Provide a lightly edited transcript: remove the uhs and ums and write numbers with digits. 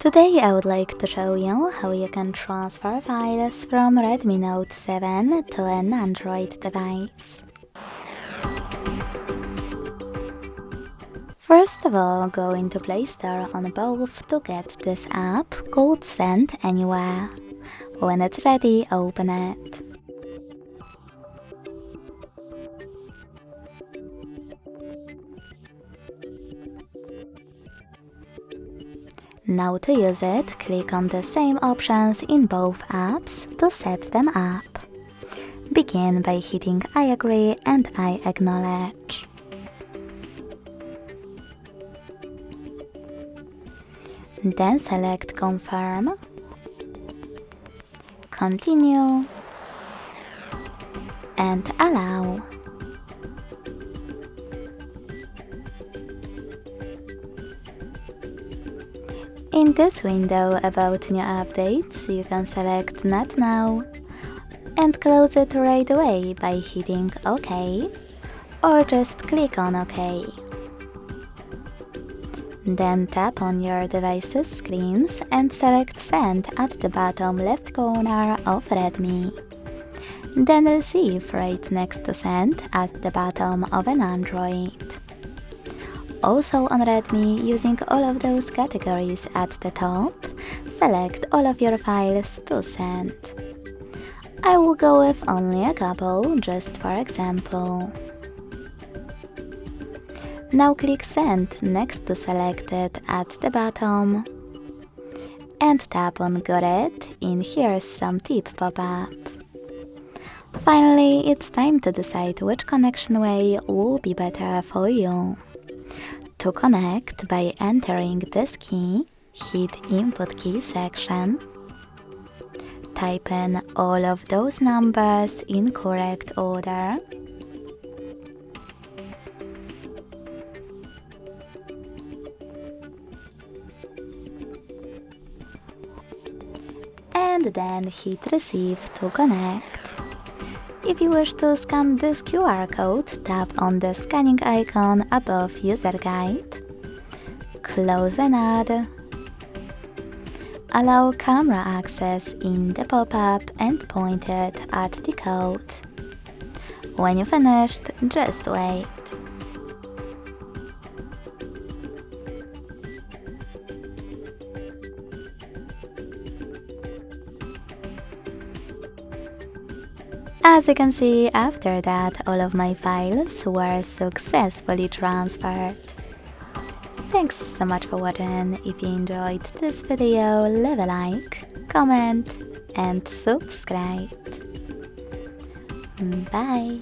Today I would like to show you how you can transfer files from Redmi Note 7 to an Android device. First of all, go into Play Store on both to get this app called Send Anywhere. When it's ready, open it. Now to use it, click on the same options in both apps to set them up. Begin by hitting I agree and I acknowledge. Then select Confirm, Continue, and Allow. In this window about new updates, you can select Not Now and close it right away by hitting OK, or just click on OK. Then tap on your device's screens and select Send at the bottom left corner of Redmi. Then Receive right next to Send at the bottom of an Android. Also on Redmi, using all of those categories at the top, select all of your files to send. I will go with only a couple, just for example. Now click Send next to Selected at the bottom. And tap on Got it in Here's Some Tip pop-up. Finally, it's time to decide which connection way will be better for you. To connect by entering this key, hit Input Key section. Type in all of those numbers in correct order. And then hit Receive to connect. If you wish to scan this QR code, tap on the scanning icon above User Guide. Close an ad. Allow camera access in the pop-up and point it at the code. When you're finished, just wait. As you can see, after that, all of my files were successfully transferred. Thanks so much for watching. If you enjoyed this video, leave a like, comment and subscribe. Bye!